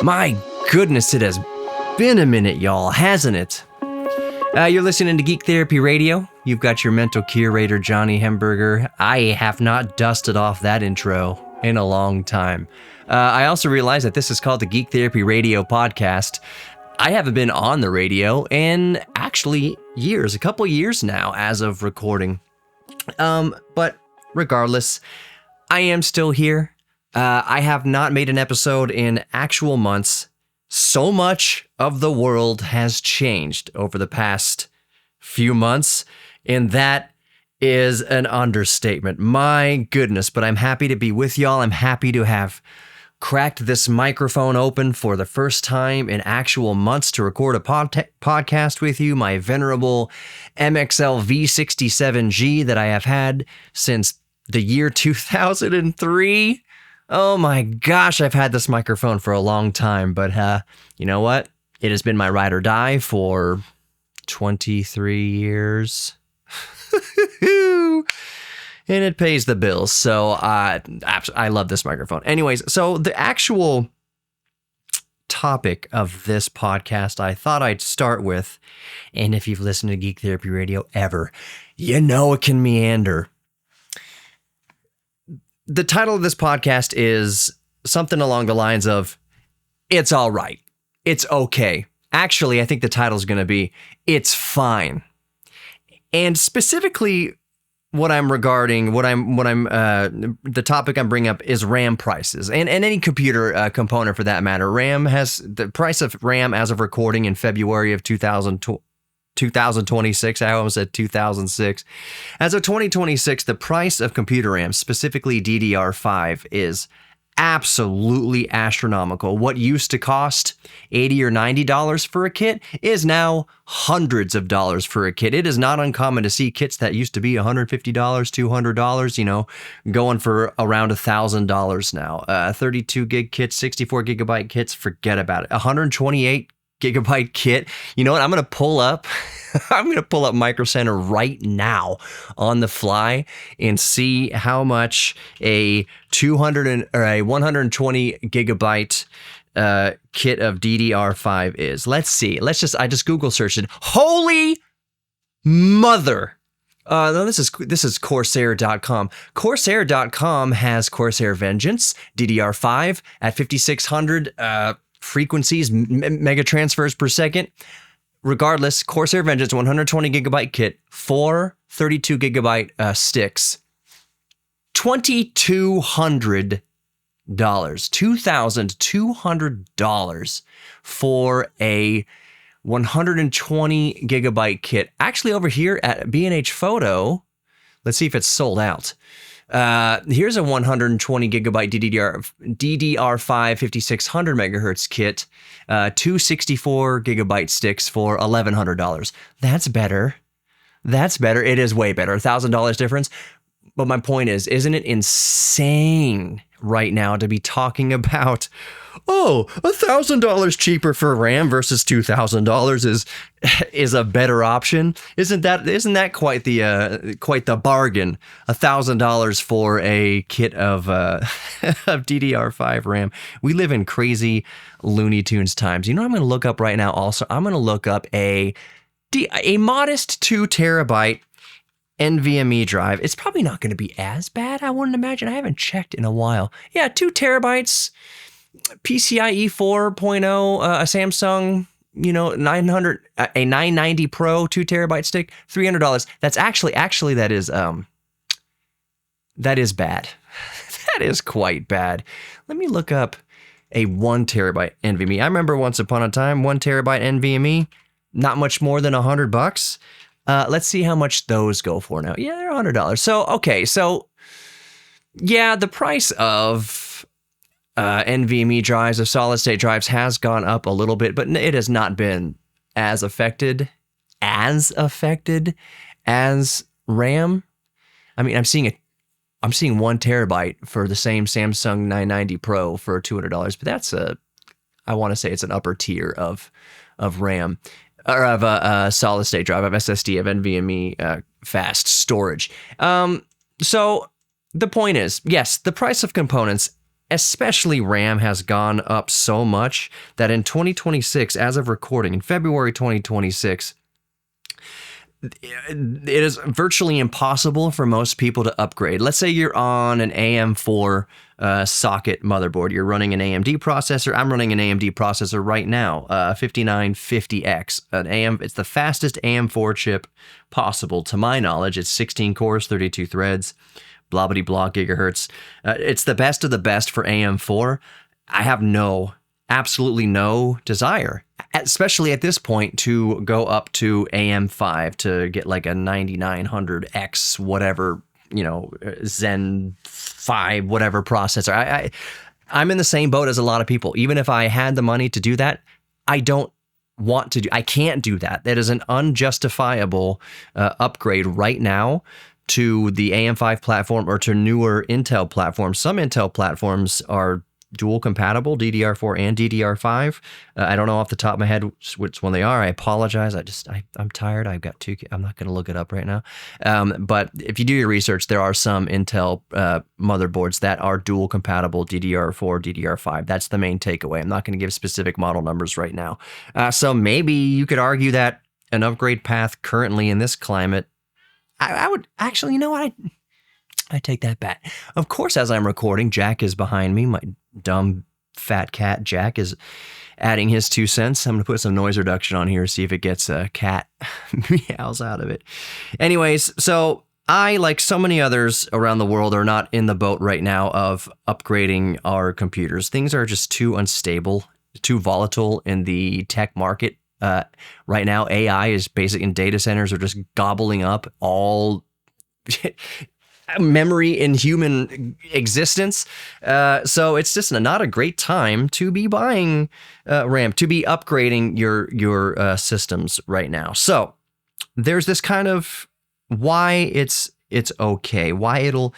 My goodness, it has been a minute, y'all, hasn't it? You're listening to Geek Therapy Radio. You've got your mental curator, Johnny Hemberger. I have not dusted off that intro in a long time. I also realize that this is called the Geek Therapy Radio podcast. I haven't been on the radio in actually years, a couple years now as of recording. But regardless, I am still here. I have not made an episode in actual months. So much of the world has changed over the past few months, and that is an understatement. My goodness, but I'm happy to be with y'all. I'm happy to have cracked this microphone open for the first time in actual months to record a podcast with you, my venerable MXL V67G that I have had since the year 2003. Oh my gosh, I've had this microphone for a long time, but you know what? It has been my ride or die for 23 years. And it pays the bills, so I love this microphone. Anyways, so the actual topic of this podcast I thought I'd start with, and if you've listened to Geek Therapy Radio ever, you know it can meander. The title of this podcast is something along the lines of, it's all right. It's okay. Actually, I think the title is going to be, it's fine. And specifically, the topic I'm bringing up is RAM prices and any computer component for that matter. The price of RAM as of recording in February of 2026, I almost said 2006. As of 2026, the price of computer RAM, specifically DDR5, is absolutely astronomical. What used to cost $80 or $90 for a kit is now hundreds of dollars for a kit. It is not uncommon to see kits that used to be $150, $200, going for around $1,000 now. 32 gig kits, 64 gigabyte kits, forget about it. 128 gigabyte kit. You know what? I'm going to pull up Micro Center right now on the fly and see how much a 120 gigabyte kit of DDR5 is. Let's see. I just Google searched it. Holy mother. No, this is Corsair.com. Corsair.com has Corsair Vengeance DDR5 at 5600 frequencies, mega transfers per second. Regardless, Corsair Vengeance 120 gigabyte kit, 4 32 gigabyte sticks, $2,200 for a 120 gigabyte kit. Actually, over here at B&H Photo, let's see if it's sold out. Here's a 120 gigabyte DDR5 5600 megahertz kit, 264 gigabyte sticks for $1,100. That's better. It is way better. $1,000 difference. But my point is, isn't it insane right now to be talking about, $1,000 cheaper for RAM versus $2,000 is a better option? Isn't that quite the bargain? $1,000 for a kit of DDR5 RAM. We live in crazy Looney Tunes times. You know what I'm going to look up right now? Also, I'm going to look up a modest 2 terabyte NVMe drive. It's probably not going to be as bad, I wouldn't imagine. I haven't checked in a while. Yeah, 2 terabytes, PCIe 4.0, a Samsung, 900, a 990 Pro 2 terabyte stick, $300. That's actually that is bad. That is quite bad. Let me look up a 1 terabyte NVMe. I remember once upon a time, 1 terabyte NVMe, not much more than $100. Let's see how much those go for now. Yeah, they're $100. So yeah, the price of NVMe drives, of solid state drives, has gone up a little bit, but it has not been as affected as RAM. I mean, I'm seeing 1 terabyte for the same Samsung 990 Pro for $200, but that's I want to say it's an upper tier of RAM. Or of a solid state drive, of SSD, of NVMe fast storage. So the point is, yes, the price of components especially RAM, has gone up so much that in 2026, as of recording, in February 2026, it is virtually impossible for most people to upgrade. Let's say you're on an AM4 socket motherboard. You're running an AMD processor. I'm running an AMD processor right now, 5950X. It's the fastest AM4 chip possible, to my knowledge. It's 16 cores, 32 threads, blah, blah, blah, gigahertz. It's the best of the best for AM4. I have absolutely no desire, especially at this point, to go up to AM5 to get like a 9900X, whatever, Zen 5, whatever processor. I'm in the same boat as a lot of people. Even if I had the money to do that, I can't do that. That is an unjustifiable upgrade right now to the AM5 platform or to newer Intel platforms. Some Intel platforms are dual compatible, DDR4 and DDR5. I don't know off the top of my head which one they are. I apologize. I'm tired. I've got two. I'm not going to look it up right now. But if you do your research, there are some Intel motherboards that are dual compatible, DDR4, DDR5. That's the main takeaway. I'm not going to give specific model numbers right now. So maybe you could argue that an upgrade path currently in this climate, I would actually, I take that back. Of course, as I'm recording, Jack is behind me. My dumb fat cat Jack is adding his 2 cents. I'm going to put some noise reduction on here, see if it gets a cat meows out of it. Anyways, so I, like so many others around the world, are not in the boat right now of upgrading our computers. Things are just too unstable, too volatile in the tech market. Right now, AI is basically, in data centers, are just gobbling up all memory in human existence. So it's just not a great time to be buying RAM, to be upgrading your systems right now. So there's this kind of why it's okay, why it'll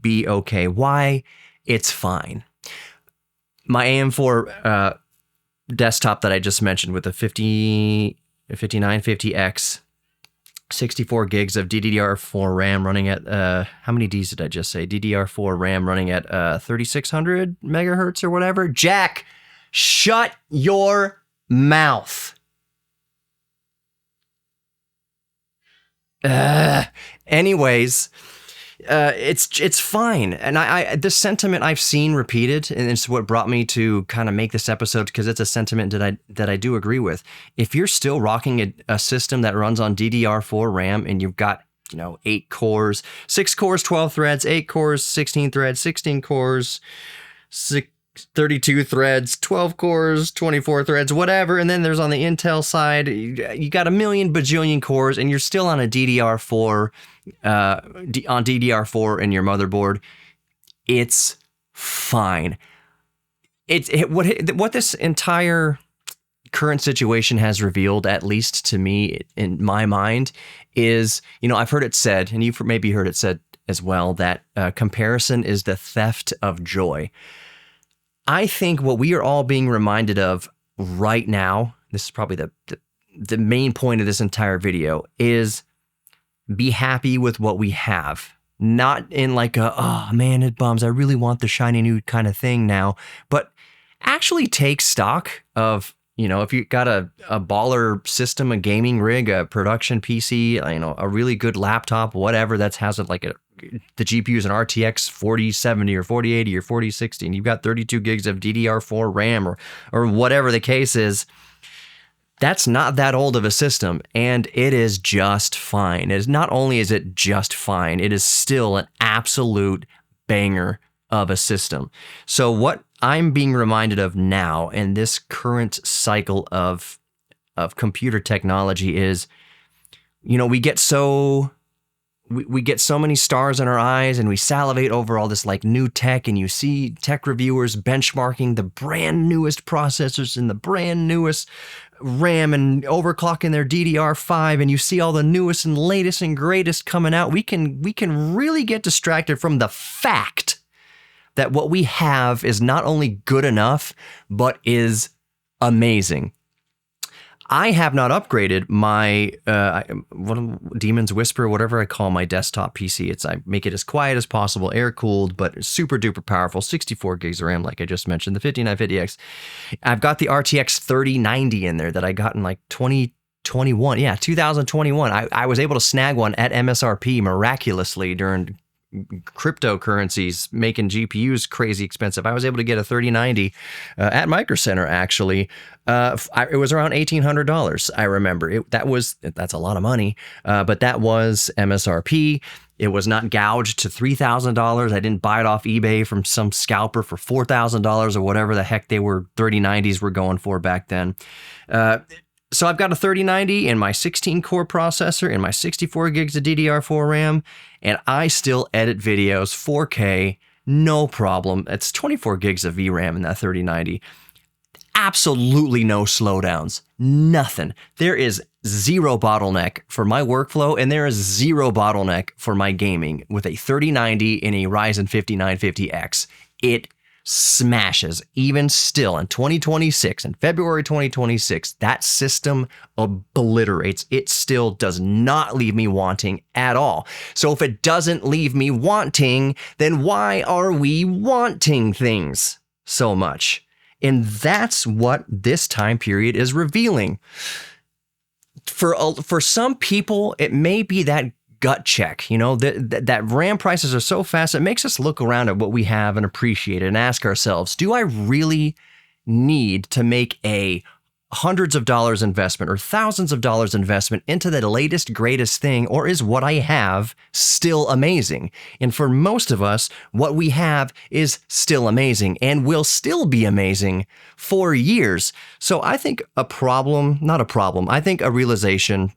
be okay, why it's fine. My AM4 desktop that I just mentioned with the 5950X, 64 gigs of DDR4 RAM running at, how many Ds did I just say? DDR4 RAM running at 3600 megahertz or whatever. Jack, shut your mouth. Anyways, it's fine. And I this sentiment I've seen repeated, and it's what brought me to kind of make this episode, because it's a sentiment that I do agree with. If you're still rocking a system that runs on DDR4 RAM and you've got 8 cores, 6 cores, 12 threads, 8 cores, 16 threads, 16 cores, 32 threads, 12 cores, 24 threads, whatever. And then there's on the Intel side, you got a million bajillion cores, and you're still on a DDR4, on DDR4 in your motherboard. It's fine. What this entire current situation has revealed, at least to me, in my mind, is, I've heard it said, and you've maybe heard it said as well, that comparison is the theft of joy. I think what we are all being reminded of right now, this is probably the main point of this entire video, is be happy with what we have. Not in like oh man, it bums, I really want the shiny new kind of thing now, but actually take stock of, if you got a baller system, a gaming rig, a production PC, a really good laptop, whatever, that has the GPU is an RTX 4070 or 4080 or 4060, and you've got 32 gigs of DDR4 RAM or whatever the case is, that's not that old of a system, and it is just fine. Not only is it just fine, it is still an absolute banger of a system. So what I'm being reminded of now in this current cycle of computer technology is, we get so many stars in our eyes, and we salivate over all this new tech, and you see tech reviewers benchmarking the brand newest processors and the brand newest RAM and overclocking their DDR5, and you see all the newest and latest and greatest coming out. We can really get distracted from the fact that what we have is not only good enough, but is amazing. I have not upgraded my Demon's Whisper, whatever I call my desktop PC. I make it as quiet as possible, air cooled, but super duper powerful. 64 gigs of RAM, like I just mentioned, the 5950X. I've got the RTX 3090 in there that I got in like 2021. Yeah, 2021. I was able to snag one at MSRP miraculously during cryptocurrencies making GPUs crazy expensive. I was able to get a 3090 at Micro Center, actually. It was around $1,800, I remember. That's a lot of money, but that was MSRP. It was not gouged to $3,000. I didn't buy it off eBay from some scalper for $4,000 or whatever the heck 3090s were going for back then. So I've got a 3090 and my 16-core processor and my 64 gigs of DDR4 RAM, and I still edit videos 4K, no problem. It's 24 gigs of VRAM in that 3090. Absolutely no slowdowns, nothing. There is zero bottleneck for my workflow, and there is zero bottleneck for my gaming with a 3090 and a Ryzen 5950X. It smashes. Even still in 2026, in February 2026, that system obliterates. It still does not leave me wanting at all. So if it doesn't leave me wanting, then why are we wanting things so much? And that's what this time period is revealing. For some people, it may be that gut check, that RAM prices are so fast, it makes us look around at what we have and appreciate it and ask ourselves, do I really need to make a hundreds of dollars investment or thousands of dollars investment into the latest, greatest thing, or is what I have still amazing? And for most of us, what we have is still amazing and will still be amazing for years. So I think I think a realization,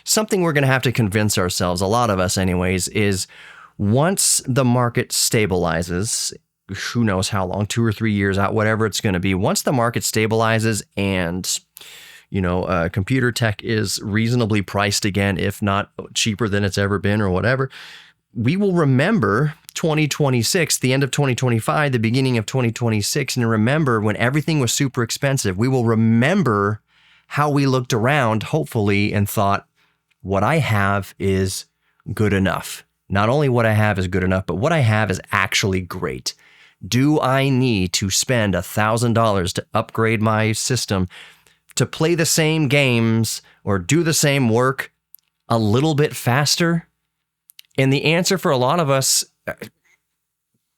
something we're going to have to convince ourselves, a lot of us anyways, is once the market stabilizes, who knows how long, 2 or 3 years out, whatever it's going to be, once the market stabilizes and, computer tech is reasonably priced again, if not cheaper than it's ever been or whatever, we will remember 2026, the end of 2025, the beginning of 2026, and remember when everything was super expensive. We will remember how we looked around, hopefully, and thought, what I have is good enough. Not only what I have is good enough, but what I have is actually great. Do I need to spend $1,000 to upgrade my system to play the same games or do the same work a little bit faster? And the answer for a lot of us,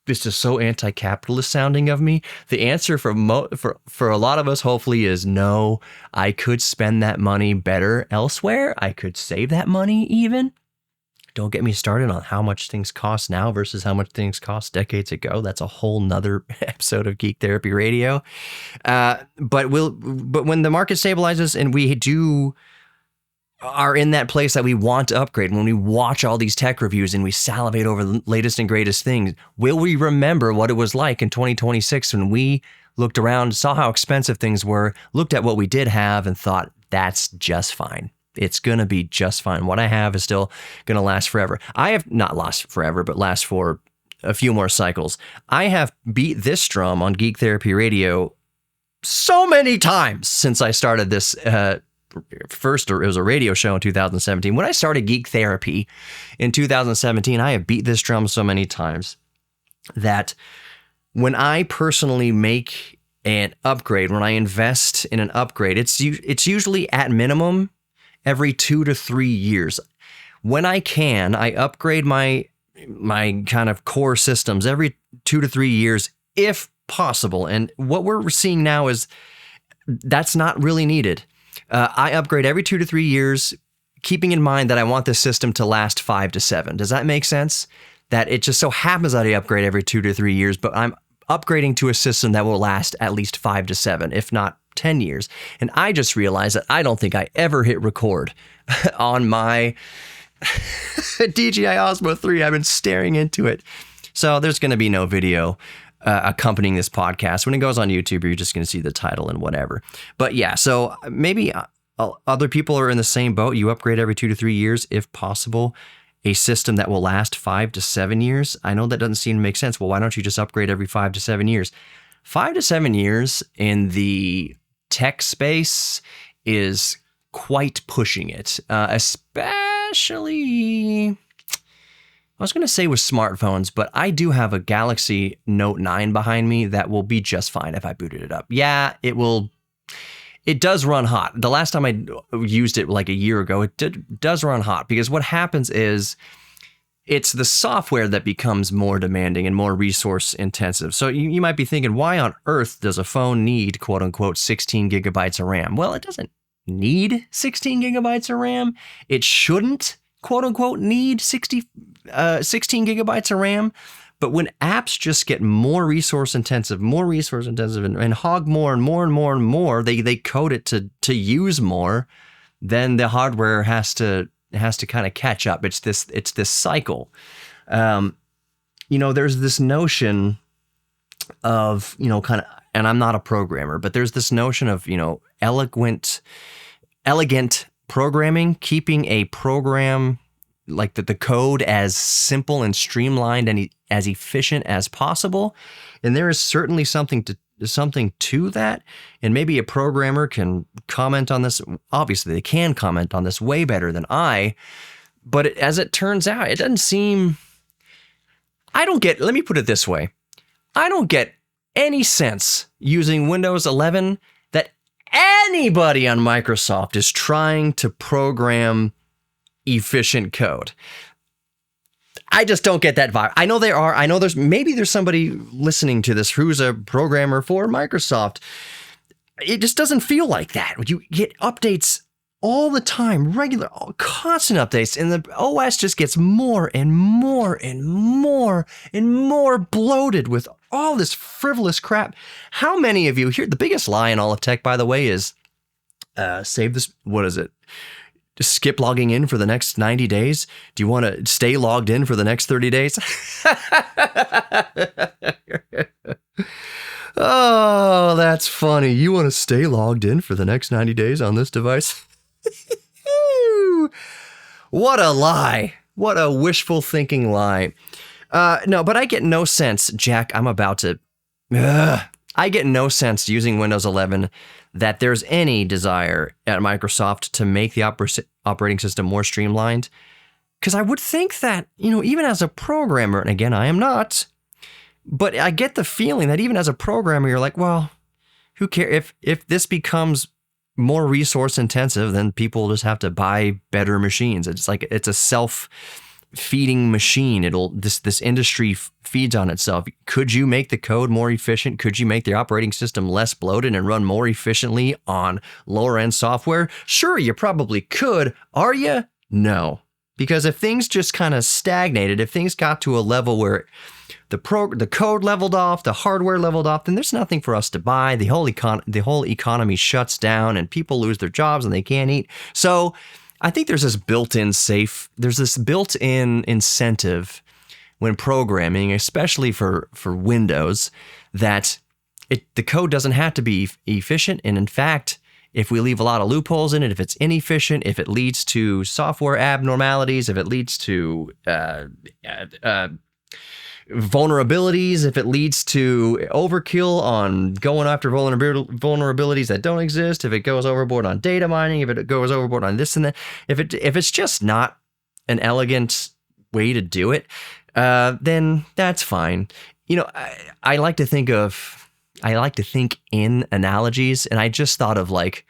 this is so anti-capitalist sounding of me. The answer for a lot of us, hopefully, is no. I could spend that money better elsewhere. I could save that money even. Don't get me started on how much things cost now versus how much things cost decades ago. That's a whole nother episode of Geek Therapy Radio. But when the market stabilizes and we are in that place that we want to upgrade, when we watch all these tech reviews and we salivate over the latest and greatest things, will we remember what it was like in 2026 when we looked around, saw how expensive things were, looked at what we did have and thought, that's just fine. It's going to be just fine. What I have is still going to last forever. I have not last forever, but last for a few more cycles. I have beat this drum on Geek Therapy Radio so many times since I started this first, or it was a radio show in 2017. When I started Geek Therapy in 2017, I have beat this drum so many times that when I personally make an upgrade, when I invest in an upgrade, it's usually at minimum every 2 to 3 years. When I can, I upgrade my kind of core systems every 2 to 3 years, if possible. And what we're seeing now is that's not really needed. I upgrade every 2 to 3 years, keeping in mind that I want this system to last 5 to 7. Does that make sense? That it just so happens that I upgrade every 2 to 3 years, but I'm upgrading to a system that will last at least 5 to 7, if not 10 years. And I just realized that I don't think I ever hit record on my DJI Osmo 3. I've been staring into it. So there's going to be no video accompanying this podcast. When it goes on YouTube, you're just going to see the title and whatever. But yeah, so maybe other people are in the same boat. You upgrade every 2 to 3 years, if possible, a system that will last 5 to 7 years. I know that doesn't seem to make sense. Well, why don't you just upgrade every 5 to 7 years? 5 to 7 years in the tech space is quite pushing it, especially, I was going to say with smartphones, but I do have a Galaxy Note 9 behind me that will be just fine if I booted it up. Yeah, it will. It does run hot. The last time I used it like a year ago, it does run hot, because what happens is it's the software that becomes more demanding and more resource intensive. So you might be thinking, why on earth does a phone need, quote unquote, 16 gigabytes of RAM? Well, it doesn't need 16 gigabytes of RAM. It shouldn't, quote unquote, need 16 gigabytes of RAM. But when apps just get more resource intensive, and hog more and more and more and more, they code it to use more, then the hardware has to kind of catch up. It's this cycle. There's this notion of, kind of, and I'm not a programmer, but there's this notion of, elegant programming, keeping a program like the code as simple and streamlined and as efficient as possible. And there is certainly something to that. And maybe a programmer can comment on this. Obviously, they can comment on this way better than I. But as it turns out, it doesn't seem... let me put it this way. I don't get any sense using Windows 11 that anybody on Microsoft is trying to program efficient code. I just don't get that vibe. I know there are. I know there's somebody listening to this who's a programmer for Microsoft. It just doesn't feel like that. You get updates all the time, constant updates, and the OS just gets more and more and more and more bloated with all this frivolous crap. How many of you here? The biggest lie in all of tech, by the way, is save this. What is it? Just skip logging in for the next 90 days? Do you want to stay logged in for the next 30 days? Oh, that's funny. You want to stay logged in for the next 90 days on this device? What a lie. What a wishful thinking lie. No, but I get no sense, Jack, I get no sense using Windows 11 that there's any desire at Microsoft to make the operating system more streamlined. Because I would think that, even as a programmer, and again, I am not, but I get the feeling that even as a programmer, you're like, well, who cares? If this becomes more resource intensive, then people just have to buy better machines. It's like it's a self-feeding machine. This industry feeds on itself. Could you make the code more efficient? Could you make the operating system less bloated and run more efficiently on lower end software? Sure, you probably could. Are you? No. Because if things just kind of stagnated, if things got to a level where the code leveled off, the hardware leveled off, then there's nothing for us to buy. The whole economy shuts down and people lose their jobs and they can't eat. So I think there's this built-in incentive when programming, especially for Windows, that the code doesn't have to be efficient. And in fact, if we leave a lot of loopholes in it, if it's inefficient, if it leads to software abnormalities, if it leads to vulnerabilities, if it leads to overkill on going after vulnerabilities that don't exist, if it goes overboard on data mining, if it goes overboard on this and that, if it's just not an elegant way to do it, then that's fine. I like to think in analogies, and I just thought of like,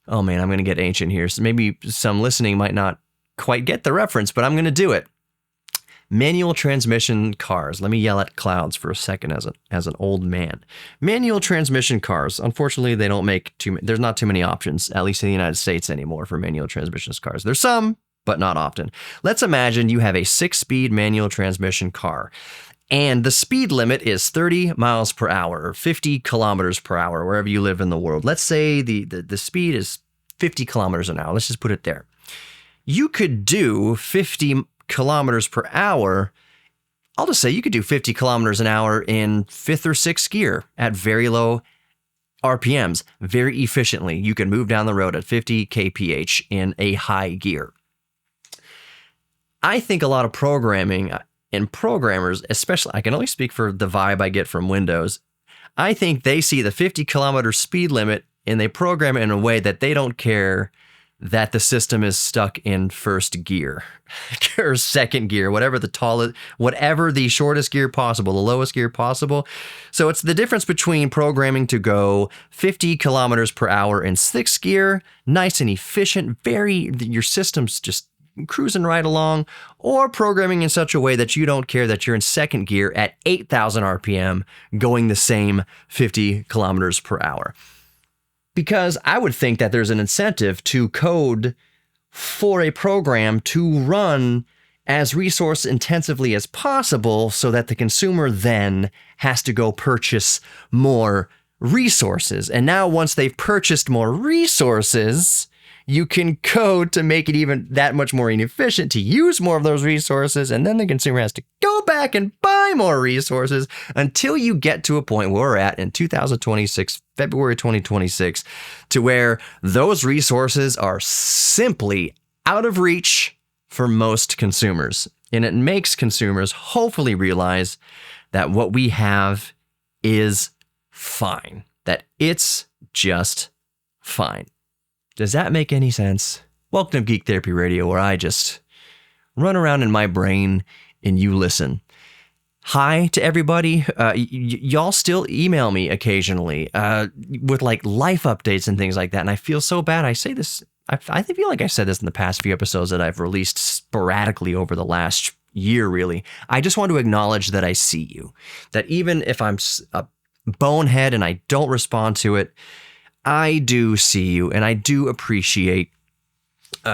oh man, I'm going to get ancient here. So maybe some listening might not quite get the reference, but I'm going to do it. Manual transmission cars. Let me yell at clouds for a second as an old man. Manual transmission cars. Unfortunately, they don't make there's not too many options, at least in the United States anymore, for manual transmission cars. There's some, but not often. Let's imagine you have a 6-speed manual transmission car, and the speed limit is 30 miles per hour or 50 kilometers per hour, wherever you live in the world. Let's say the speed is 50 kilometers an hour. Let's just put it there. You could do 50 kilometers per hour. I'll just say you could do 50 kilometers an hour in 5th or 6th gear at very low RPMs, very efficiently. You can move down the road at 50 kph in a high gear. I think a lot of programming and programmers, especially, I can only speak for the vibe I get from Windows, I think they see the 50 kilometer speed limit and they program it in a way that they don't care that the system is stuck in first gear or second gear, whatever the shortest gear possible, the lowest gear possible. So it's the difference between programming to go 50 kilometers per hour in sixth gear, nice and efficient, your system's just cruising right along, or programming in such a way that you don't care that you're in second gear at 8,000 RPM going the same 50 kilometers per hour. Because I would think that there's an incentive to code for a program to run as resource intensively as possible so that the consumer then has to go purchase more resources. And now once they've purchased more resources, you can code to make it even that much more inefficient to use more of those resources, and then the consumer has to go back and buy more resources until you get to a point where we're at in 2026, February 2026, to where those resources are simply out of reach for most consumers. And it makes consumers hopefully realize that what we have is fine, that it's just fine. Does that make any sense? Welcome to Geek Therapy Radio, where I just run around in my brain and you listen. Hi to everybody. Y'all still email me occasionally with like life updates and things like that. And I feel so bad. I say this, I feel like I said this in the past few episodes that I've released sporadically over the last year, really. I just want to acknowledge that I see you. That even if I'm a bonehead and I don't respond to it, I do see you, and I do appreciate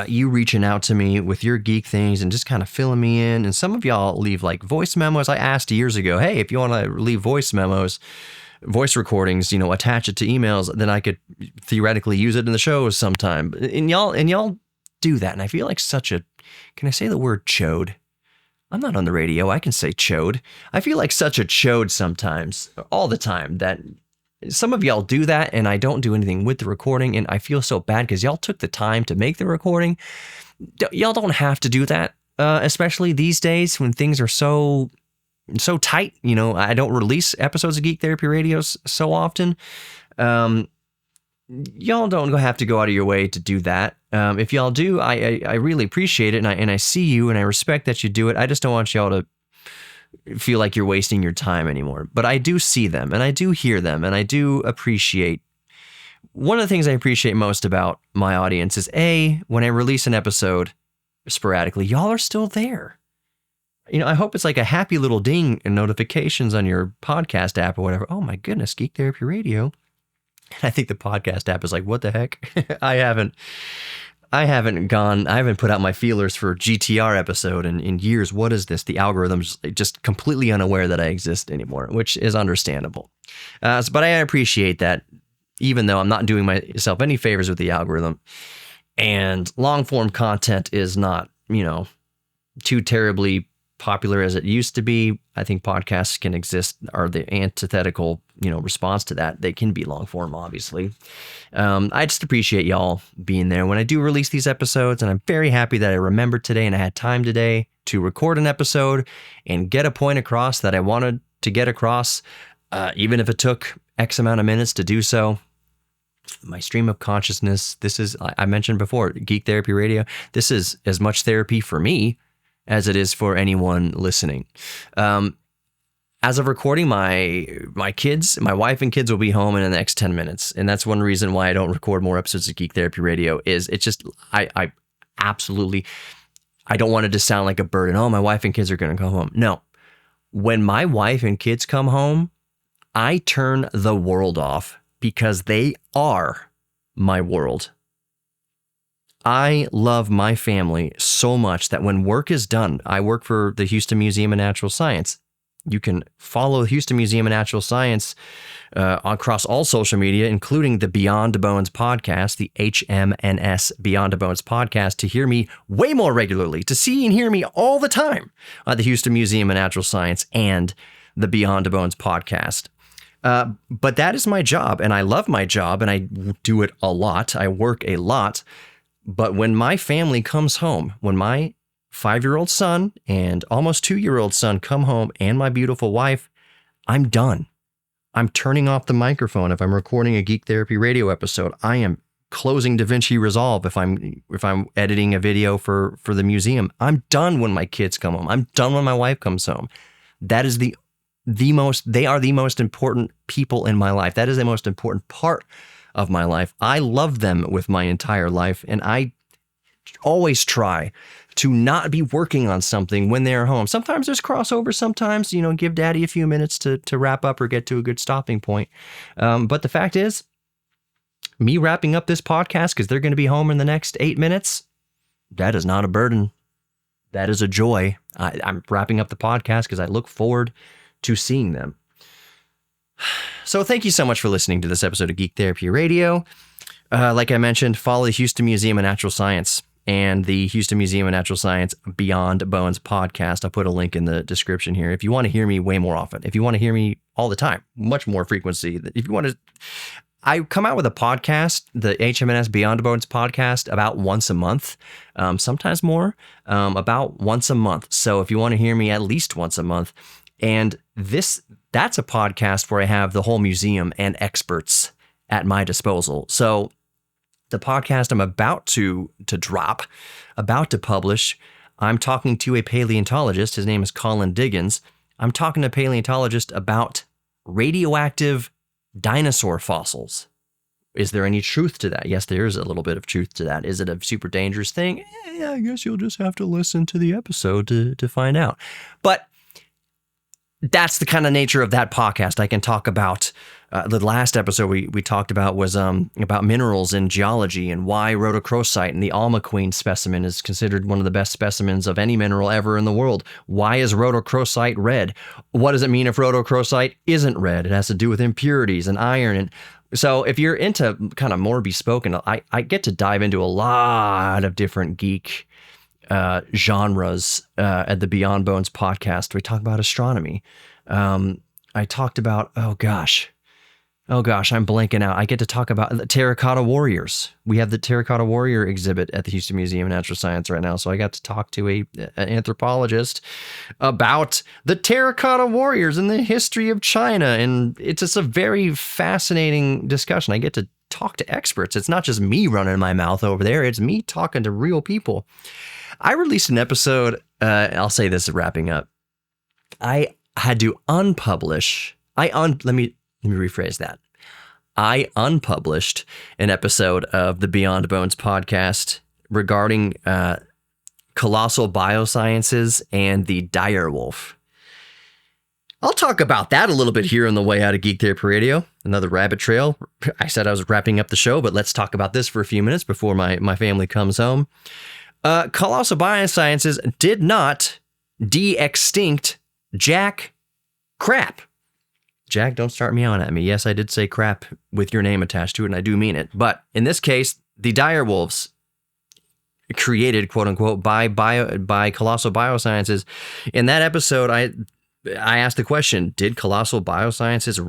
you reaching out to me with your geek things and just kind of filling me in. And some of y'all leave like voice memos. I asked years ago, hey, if you want to leave voice memos, voice recordings, attach it to emails, then I could theoretically use it in the shows sometime. And y'all do that. And I feel like can I say the word chode? I'm not on the radio. I can say chode. I feel like such a chode sometimes, all the time, that some of y'all do that, and I don't do anything with the recording, and I feel so bad because y'all took the time to make the recording. Y'all don't have to do that, especially these days when things are so tight. I don't release episodes of Geek Therapy Radio so often. Y'all don't have to go out of your way to do that. If y'all do, I really appreciate it, and I see you, and I respect that you do it. I just don't want y'all to feel like you're wasting your time anymore. But I do see them, and I do hear them, and I do appreciate. One of the things I appreciate most about my audience is, when I release an episode sporadically, y'all are still there. I hope it's like a happy little ding and notifications on your podcast app or whatever. Oh my goodness, Geek Therapy Radio. And I think the podcast app is like, what the heck? I haven't put out my feelers for GTR episode in years. What is this? The algorithm's just completely unaware that I exist anymore, which is understandable. But I appreciate that, even though I'm not doing myself any favors with the algorithm, and long form content is not, too terribly popular as it used to be. I think podcasts can exist, are the antithetical, response to that. They can be long form, obviously. I just appreciate y'all being there when I do release these episodes, and I'm very happy that I remembered today and I had time today to record an episode and get a point across that I wanted to get across, even if it took X amount of minutes to do so. My stream of consciousness, this is, I mentioned before, Geek Therapy Radio, this is as much therapy for me as it is for anyone listening. As of recording, my wife and kids will be home in the next 10 minutes. And that's one reason why I don't record more episodes of Geek Therapy Radio is it's just, I absolutely, I don't want it to sound like a burden. Oh, my wife and kids are going to come home. No. When my wife and kids come home, I turn the world off because they are my world. I love my family so much that when work is done, I work for the Houston Museum of Natural Science. You can follow the Houston Museum of Natural Science across all social media, including the Beyond the Bones podcast, the HMNS Beyond the Bones podcast, to hear me way more regularly, to see and hear me all the time at the Houston Museum of Natural Science and the Beyond the Bones podcast. But that is my job, and I love my job, and I do it a lot. I work a lot. But when my family comes home, when my 5-year-old son and almost 2-year-old son come home and my beautiful wife, I'm done. I'm turning off the microphone if I'm recording a Geek Therapy Radio episode. I am closing DaVinci Resolve if I'm editing a video for the museum. I'm done when my kids come home. I'm done when my wife comes home. That is they are the most important people in my life. That is the most important part of my life. I love them with my entire life, and I always try to not be working on something when they're home. Sometimes there's crossover. Sometimes, give daddy a few minutes to wrap up or get to a good stopping point. But the fact is, me wrapping up this podcast because they're going to be home in the next 8 minutes, that is not a burden. That is a joy. I'm wrapping up the podcast because I look forward to seeing them. So thank you so much for listening to this episode of Geek Therapy Radio. Like I mentioned, follow the Houston Museum of Natural Science and the Houston Museum of Natural Science Beyond Bones podcast. I'll put a link in the description here. If you want to hear me way more often, if you want to hear me all the time, much more frequency, if you want to, I come out with a podcast, the HMNS Beyond Bones podcast, about once a month, sometimes more, about once a month. So if you want to hear me at least once a month, and that's a podcast where I have the whole museum and experts at my disposal. So the podcast I'm about to drop, about to publish, I'm talking to a paleontologist. His name is Colin Diggins. I'm talking to a paleontologist about radioactive dinosaur fossils. Is there any truth to that? Yes, there is a little bit of truth to that. Is it a super dangerous thing? I guess you'll just have to listen to the episode to find out. But that's the kind of nature of that podcast. I can talk about the last episode we talked about was about minerals and geology and why rhodochrosite and the almaquine specimen is considered one of the best specimens of any mineral ever in the world. Why is rhodochrosite red? What does it mean if rhodochrosite isn't red? It has to do with impurities and iron. And so if you're into kind of more bespoke, and I get to dive into a lot of different geek genres at the Beyond Bones podcast. We talk about astronomy. I talked about, oh gosh, I'm blanking out. I get to talk about the terracotta warriors. We have the terracotta warrior exhibit at the Houston Museum of Natural Science right now. So I got to talk to an anthropologist about the terracotta warriors and the history of China. And it's just a very fascinating discussion. I get to talk to experts. It's not just me running my mouth over there. It's me talking to real people. I released an episode, I'll say this wrapping up. I had to unpublish, let me rephrase that. I unpublished an episode of the Beyond Bones podcast regarding colossal biosciences and the dire wolf. I'll talk about that a little bit here on the way out of Geek Therapy Radio. Another rabbit trail. I said I was wrapping up the show, but let's talk about this for a few minutes before my family comes home. Colossal biosciences did not de-extinct Jack Crap. Jack, don't start me on at me. Yes, I did say crap with your name attached to it, and I do mean it. But in this case, the dire wolves created, quote unquote, by colossal biosciences. In that episode, I asked the question, did colossal biosciences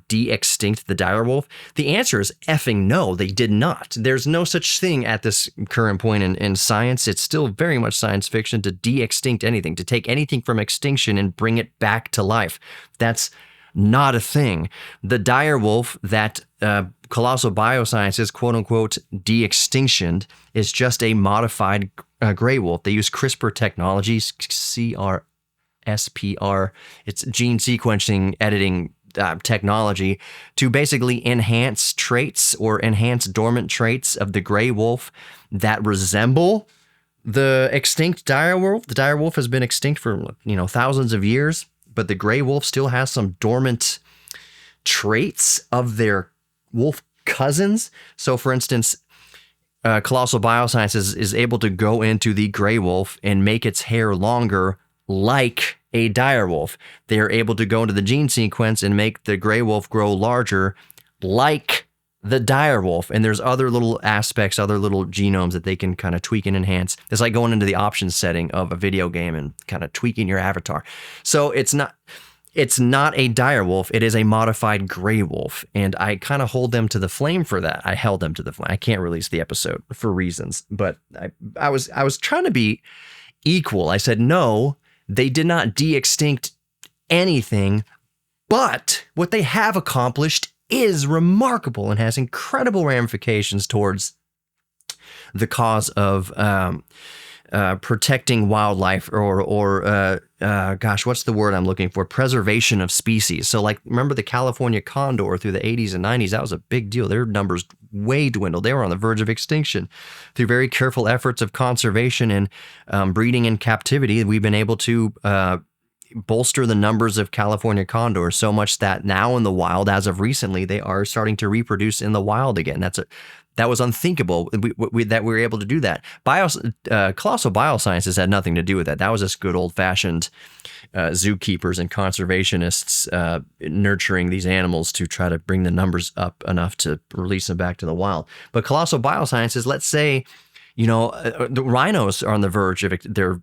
de-extinct the dire wolf? The answer is effing no, they did not. There's no such thing at this current point in science. It's still very much science fiction to de-extinct anything, to take anything from extinction and bring it back to life. That's not a thing. The dire wolf that colossal biosciences, quote unquote, de-extinctioned is just a modified gray wolf. They use CRISPR technologies, SPR, it's gene sequencing editing technology to basically enhance traits or enhance dormant traits of the gray wolf that resemble the extinct dire wolf. The dire wolf has been extinct for thousands of years, but the gray wolf still has some dormant traits of their wolf cousins. So for instance, colossal biosciences is able to go into the gray wolf and make its hair longer like a dire wolf. They are able to go into the gene sequence and make the gray wolf grow larger like the dire wolf. And there's other little aspects, other little genomes that they can kind of tweak and enhance. It's like going into the options setting of a video game and kind of tweaking your avatar. So it's not a dire wolf. It is a modified gray wolf. And I kind of hold them to the flame for that. I held them to the flame. I can't release the episode for reasons, but I was trying to be equal. I said, no, they did not de-extinct anything. But what they have accomplished is remarkable and has incredible ramifications towards the cause of protecting wildlife or gosh, what's the word I'm looking for? Preservation of species. So like, remember the California condor through the 80s and 90s? That was a big deal. Their numbers way dwindled. They were on the verge of extinction. Through very careful efforts of conservation and breeding in captivity, we've been able to bolster the numbers of California condors so much that now in the wild, as of recently, they are starting to reproduce in the wild again. That was unthinkable that we were able to do that. Colossal Biosciences had nothing to do with that. That was just good old-fashioned zookeepers and conservationists nurturing these animals to try to bring the numbers up enough to release them back to the wild. But Colossal Biosciences, let's say, the rhinos are on the verge of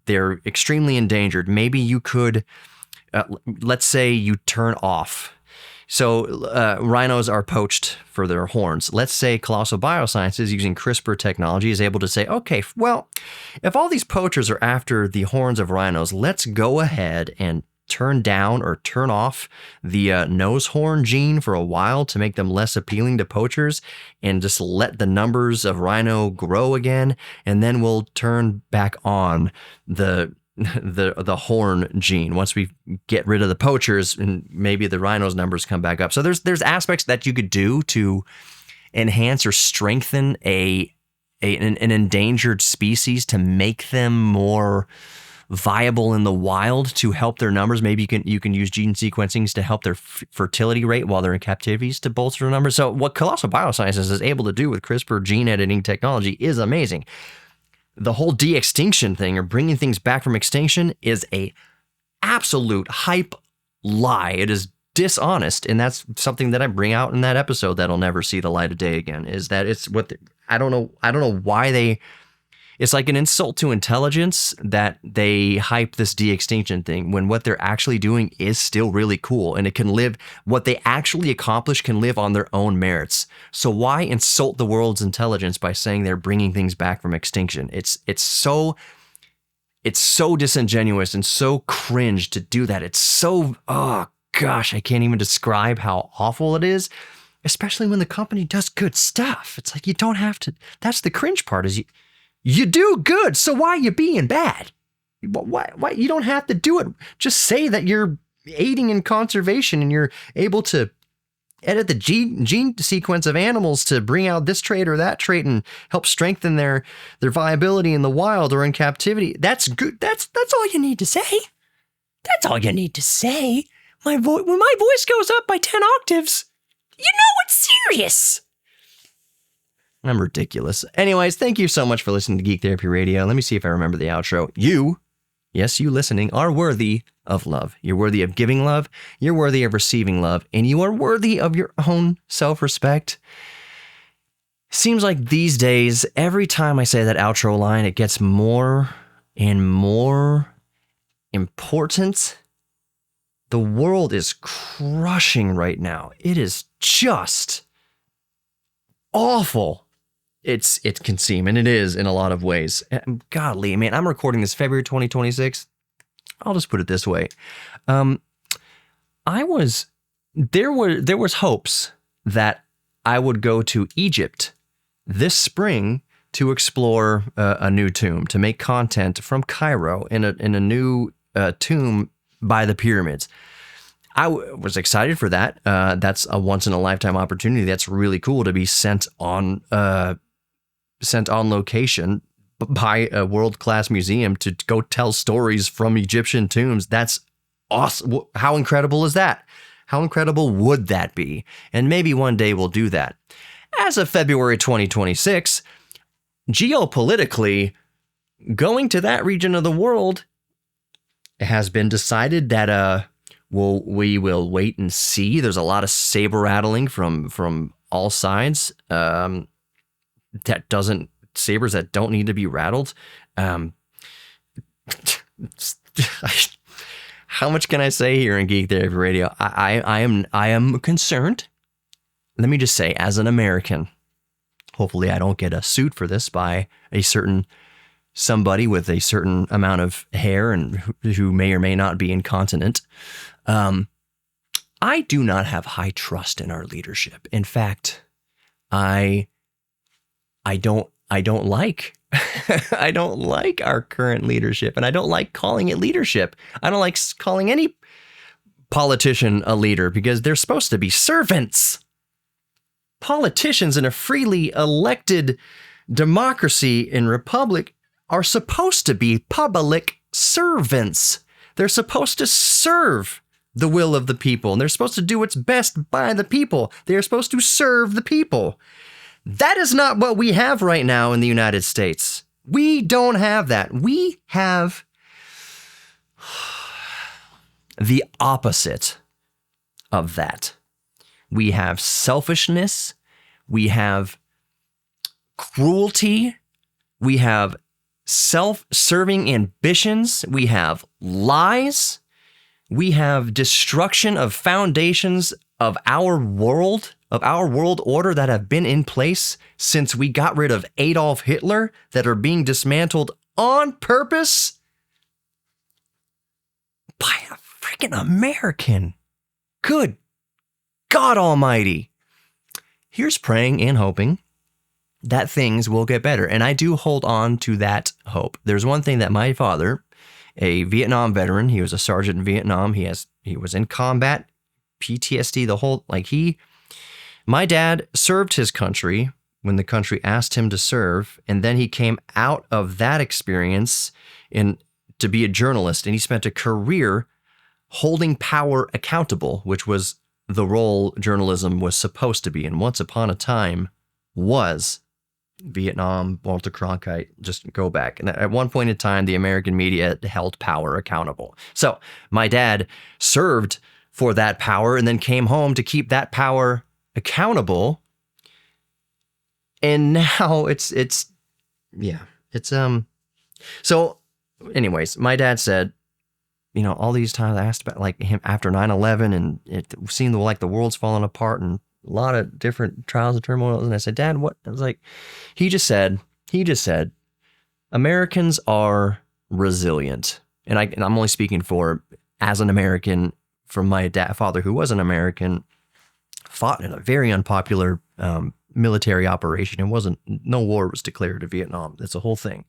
they're extremely endangered. Maybe you could, let's say, you turn off. So rhinos are poached for their horns. Let's say Colossal Biosciences, using CRISPR technology, is able to say, okay, well, if all these poachers are after the horns of rhinos, let's go ahead and turn down or turn off the nose horn gene for a while to make them less appealing to poachers, and just let the numbers of rhino grow again, and then we'll turn back on the horn gene once we get rid of the poachers, and maybe the rhinos numbers come back up. So there's aspects that you could do to enhance or strengthen an endangered species to make them more viable in the wild, to help their numbers. Maybe you can use gene sequencings to help their fertility rate while they're in captivities to bolster the numbers. So what Colossal Biosciences is able to do with CRISPR gene editing technology is amazing. The whole de-extinction thing, or bringing things back from extinction, is a absolute hype lie. It is dishonest, and that's something that I bring out in that episode that'll never see the light of day again. Is that it's what I don't know why they. It's like an insult to intelligence that they hype this de-extinction thing when what they're actually doing is still really cool, and it can live, what they actually accomplish can live on their own merits. So why insult the world's intelligence by saying they're bringing things back from extinction? It's so disingenuous and so cringe to do that. It's so, oh gosh, I can't even describe how awful it is, especially when the company does good stuff. It's like, you don't have to, that's the cringe part, is you do good, so why are you being bad? Why you don't have to do it. Just say that you're aiding in conservation and you're able to edit the gene sequence of animals to bring out this trait or that trait and help strengthen their viability in the wild or in captivity. That's good. That's all you need to say. That's all you need to say. When my voice goes up by 10 octaves, you know it's serious. I'm ridiculous. Anyways, thank you so much for listening to Geek Therapy Radio. Let me see if I remember the outro. You listening, are worthy of love. You're worthy of giving love. You're worthy of receiving love. And you are worthy of your own self-respect. Seems like these days, every time I say that outro line, it gets more and more important. The world is crushing right now. It is just awful. It can seem, and it is in a lot of ways. Godly, man, I'm recording this February 2026. I'll just put it this way. There was hopes that I would go to Egypt this spring to explore a new tomb, to make content from Cairo in a new tomb by the pyramids. I was excited for that. That's a once in a lifetime opportunity. That's really cool to be sent on location by a world-class museum to go tell stories from Egyptian tombs. That's awesome. How incredible is that? How incredible would that be? And maybe one day we'll do that. As of February 2026, geopolitically, going to that region of the world has been decided that we will wait and see. There's a lot of saber rattling from all sides. Sabers that don't need to be rattled. How much can I say here in Geek Therapy Radio? I am concerned. Let me just say, as an American, hopefully I don't get a suit for this by somebody with a certain amount of hair and who may or may not be incontinent. I do not have high trust in our leadership. In fact, I don't like I don't like our current leadership, and I don't like calling it leadership. I don't like calling any politician a leader because they're supposed to be servants. Politicians in a freely elected democracy and republic are supposed to be public servants. They're supposed to serve the will of the people, and they're supposed to do what's best by the people. They are supposed to serve the people. That is not what we have right now in the United States. We don't have that. We have the opposite of that. We have selfishness. We have cruelty. We have self-serving ambitions. We have lies. We have destruction of foundations of our world order that have been in place since we got rid of Adolf Hitler, that are being dismantled on purpose by a freaking American. Good God Almighty. Here's praying and hoping that things will get better. And I do hold on to that hope. There's one thing that my father, a Vietnam veteran, he was a sergeant in Vietnam. He was in combat, PTSD, my dad served his country when the country asked him to serve, and then he came out of that experience to be a journalist, and he spent a career holding power accountable, which was the role journalism was supposed to be, and once upon a time was. Vietnam, Walter Cronkite, just go back. And at one point in time, the American media held power accountable. So my dad served for that power and then came home to keep that power accountable. And now so anyways, my dad said, all these times I asked about like him after 9/11, and it seemed like the world's falling apart and a lot of different trials and turmoil. And I said, Dad, what? I was like, he just said, Americans are resilient. And I'm only speaking as an American, from my father, who was an American, fought in a very unpopular military operation. No war was declared in Vietnam. It's a whole thing.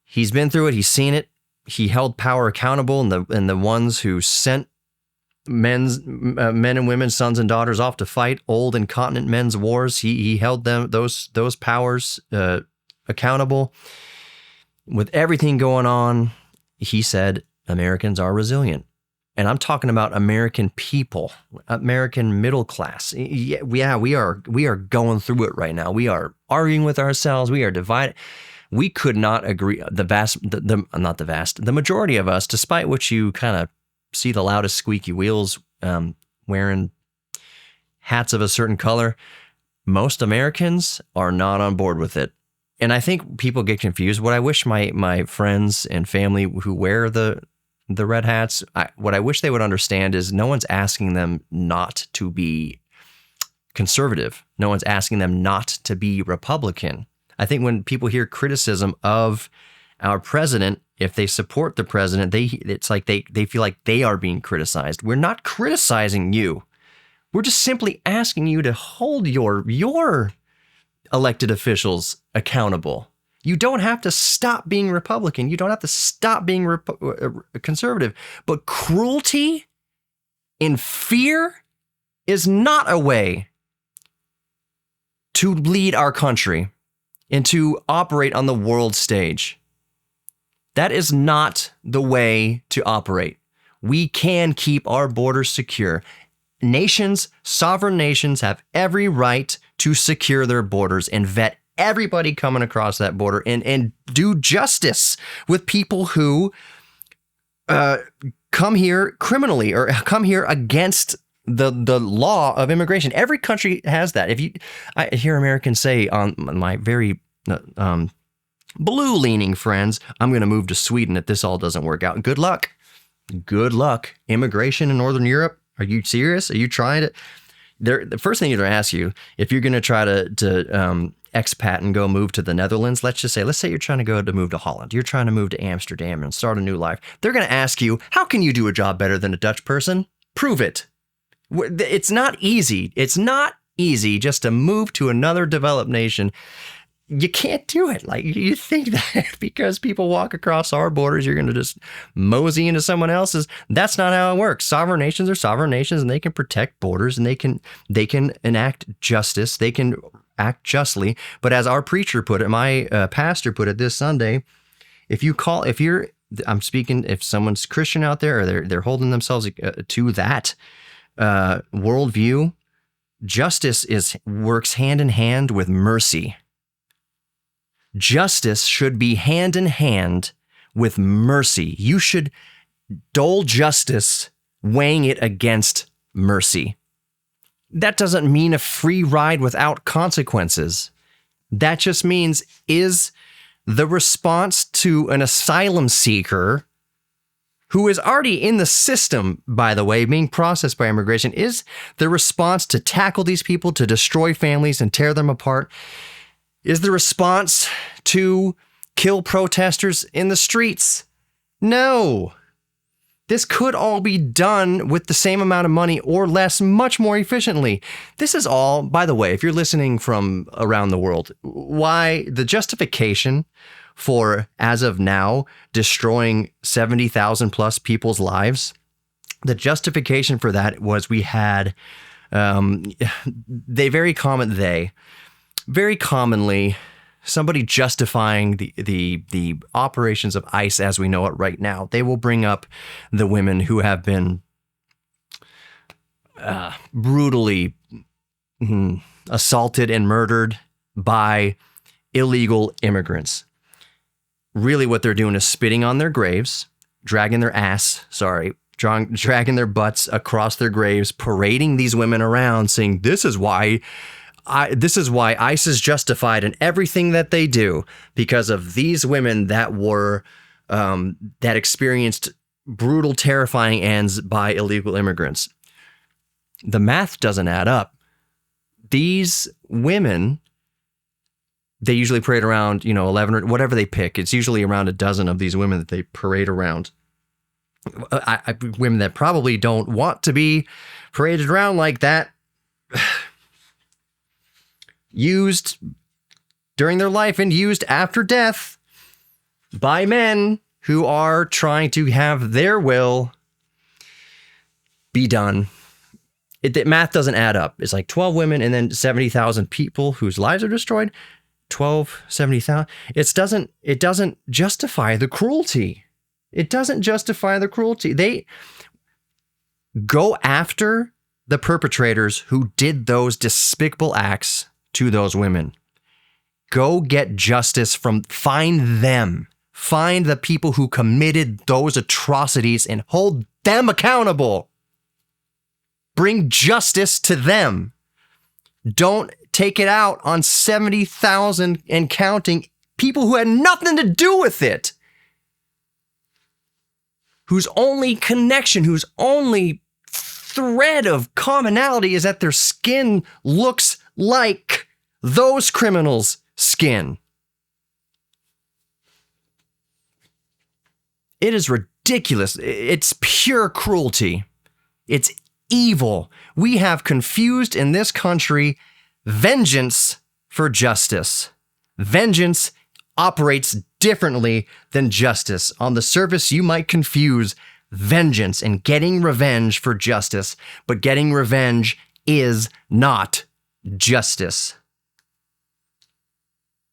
He's been through it. He's seen it. He held power accountable, and the ones who sent men and women, sons and daughters off to fight old incontinent men's wars. He held those powers accountable. With everything going on, he said Americans are resilient. And I'm talking about American people, American middle class. Yeah, we are going through it right now. We are arguing with ourselves. We are divided. We could not agree. The majority of us, despite what you kind of see the loudest squeaky wheels wearing hats of a certain color, most Americans are not on board with it. And I think people get confused. What I wish my friends and family who wear the red hats, what I wish they would understand is no one's asking them not to be conservative. No one's asking them not to be Republican. I think when people hear criticism of our president, if they support the president, it's like they feel like they are being criticized. We're not criticizing you. We're just simply asking you to hold your elected officials accountable. You don't have to stop being Republican. You don't have to stop being conservative. But cruelty and fear is not a way to lead our country and to operate on the world stage. That is not the way to operate. We can keep our borders secure. Sovereign nations have every right to secure their borders and vet everybody coming across that border and do justice with people who come here criminally or come here against the law of immigration. Every country has that. I hear Americans say on my very blue-leaning friends, I'm going to move to Sweden if this all doesn't work out. Good luck. Good luck. Immigration in Northern Europe. Are you serious? Are you trying to? The first thing they're going to ask you, if you're going to try to expat and go move to the Netherlands, let's say you're trying to move to Holland. You're trying to move to Amsterdam and start a new life. They're going to ask you, how can you do a job better than a Dutch person? Prove it. It's not easy. It's not easy just to move to another developed nation. You can't do it. Like, you think that because people walk across our borders, you're going to just mosey into someone else's. That's not how it works. Sovereign nations are sovereign nations, and they can protect borders, and they can enact justice. They can act justly. But as our preacher put it, my pastor put it this Sunday, if someone's Christian out there, or they're holding themselves to that worldview, justice works hand in hand with mercy. Justice should be hand in hand with mercy. You should dole justice weighing it against mercy. That doesn't mean a free ride without consequences. That just means, is the response to an asylum seeker who is already in the system, by the way, being processed by immigration, is the response to tackle these people, to destroy families and tear them apart? Is the response to kill protesters in the streets? No. This could all be done with the same amount of money or less, much more efficiently. This is all, by the way, if you're listening from around the world, why the justification for, as of now, destroying 70,000 plus people's lives, the justification for that was we had, very commonly, somebody justifying the operations of ICE as we know it right now, they will bring up the women who have been brutally assaulted and murdered by illegal immigrants. Really what they're doing is spitting on their graves, dragging their butts across their graves, parading these women around, saying, this is why ICE is justified in everything that they do, because of these women that were that experienced brutal, terrifying ends by illegal immigrants. The math doesn't add up. These women, they usually parade around, 11 or whatever they pick. It's usually around a dozen of these women that they parade around. Women that probably don't want to be paraded around like that. Used during their life and used after death by men who are trying to have their will be done. The math doesn't add up. It's like 12 women and then 70,000 people whose lives are destroyed. 70,000. It doesn't justify the cruelty. It doesn't justify the cruelty. They go after the perpetrators who did those despicable acts to those women. Go get justice find them. Find the people who committed those atrocities and hold them accountable. Bring justice to them. Don't take it out on 70,000 and counting people who had nothing to do with it. Whose only connection, whose only thread of commonality is that their skin looks like those criminals' skin. It is ridiculous. It's pure cruelty. It's evil. We have confused in this country vengeance for justice. Vengeance operates differently than justice. On the surface, you might confuse vengeance and getting revenge for justice, but getting revenge is not justice.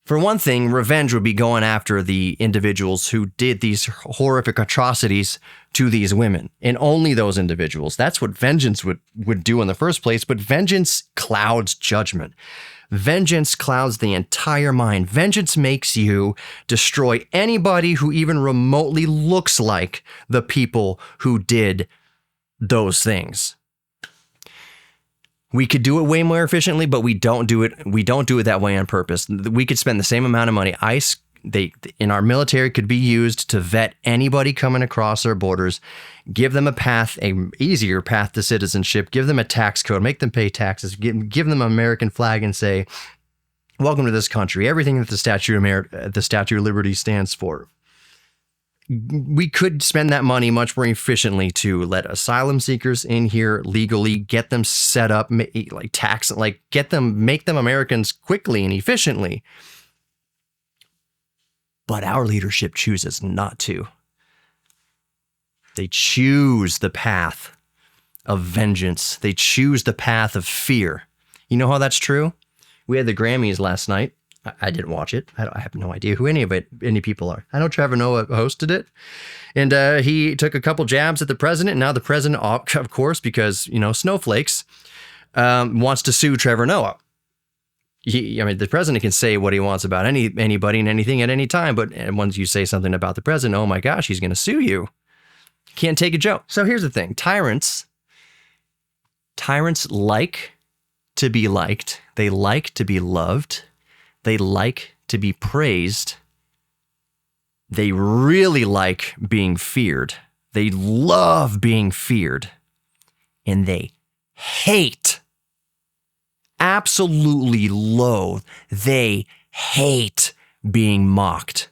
For one thing, revenge would be going after the individuals who did these horrific atrocities to these women, and only those individuals. That's what vengeance would do in the first place, but vengeance clouds judgment. Vengeance clouds the entire mind. Vengeance makes you destroy anybody who even remotely looks like the people who did those things. We could do it way more efficiently, but we don't do it. We don't do it that way on purpose. We could spend the same amount of money. ICE, in our military, could be used to vet anybody coming across our borders, give them an easier path to citizenship, give them a tax code, make them pay taxes, give them an American flag, and say, "Welcome to this country." Everything that the Statue of Liberty stands for. we could spend that money much more efficiently to let asylum seekers in here legally, get them set up, like tax, like make them Americans quickly and efficiently. But our leadership chooses not to. They choose the path of vengeance. They choose the path of fear. You know how that's true? We had the Grammys last night. I didn't watch it. I have no idea who any people are. I know Trevor Noah hosted it, and he took a couple jabs at the president. And now the president, of course, because, snowflakes, wants to sue Trevor Noah. The president can say what he wants about anybody and anything at any time, but once you say something about the president, oh my gosh, he's going to sue you. Can't take a joke. So here's the thing. Tyrants like to be liked. They like to be loved. They like to be praised. They really like being feared. They love being feared. And they hate, absolutely loathe, they hate being mocked.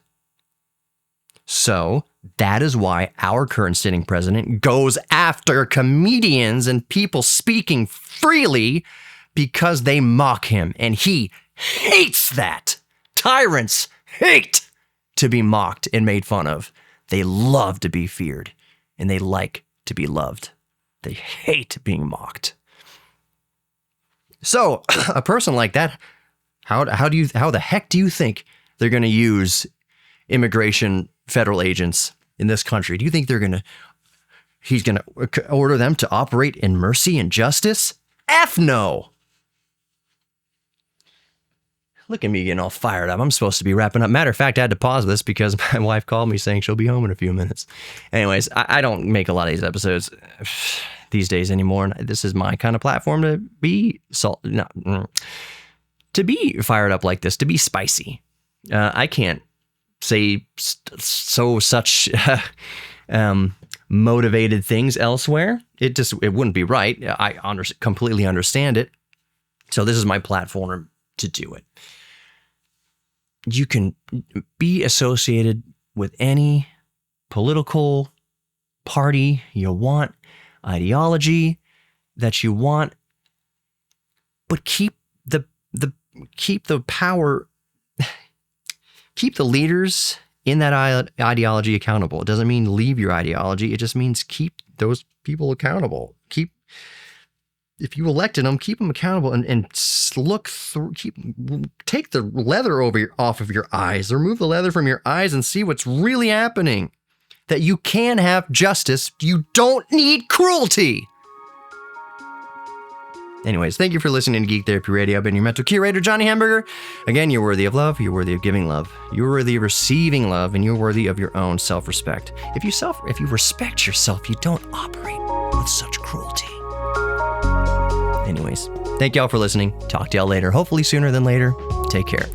So that is why our current sitting president goes after comedians and people speaking freely, because they mock him, and he hates that. Tyrants hate to be mocked and made fun of. They love to be feared, and they like to be loved. They hate being mocked. So a person like that, how the heck do you think they're going to use immigration federal agents in this country? Do you think he's going to order them to operate in mercy and justice? F no. Look at me getting all fired up. I'm supposed to be wrapping up. Matter of fact, I had to pause this because my wife called me saying she'll be home in a few minutes. Anyways, I don't make a lot of these episodes these days anymore. And this is my kind of platform to be fired up like this, to be spicy. I can't say such motivated things elsewhere. It wouldn't be right. I completely understand it. So this is my platform to do it. You can be associated with any political party you want, ideology that you want, but keep the power, keep the leaders in that ideology accountable. It doesn't mean leave your ideology. It just means keep those people accountable. If you elected them, keep them accountable and look through. Take the leather off of your eyes. Remove the leather from your eyes and see what's really happening. That you can have justice. You don't need cruelty. Anyways, thank you for listening to Geek Therapy Radio. I've been your mental curator, Johnny Hamburger. Again, you're worthy of love. You're worthy of giving love. You're worthy of receiving love, and you're worthy of your own self-respect. If you respect yourself, you don't operate with such cruelty. Anyways, thank y'all for listening. Talk to y'all later. Hopefully sooner than later. Take care.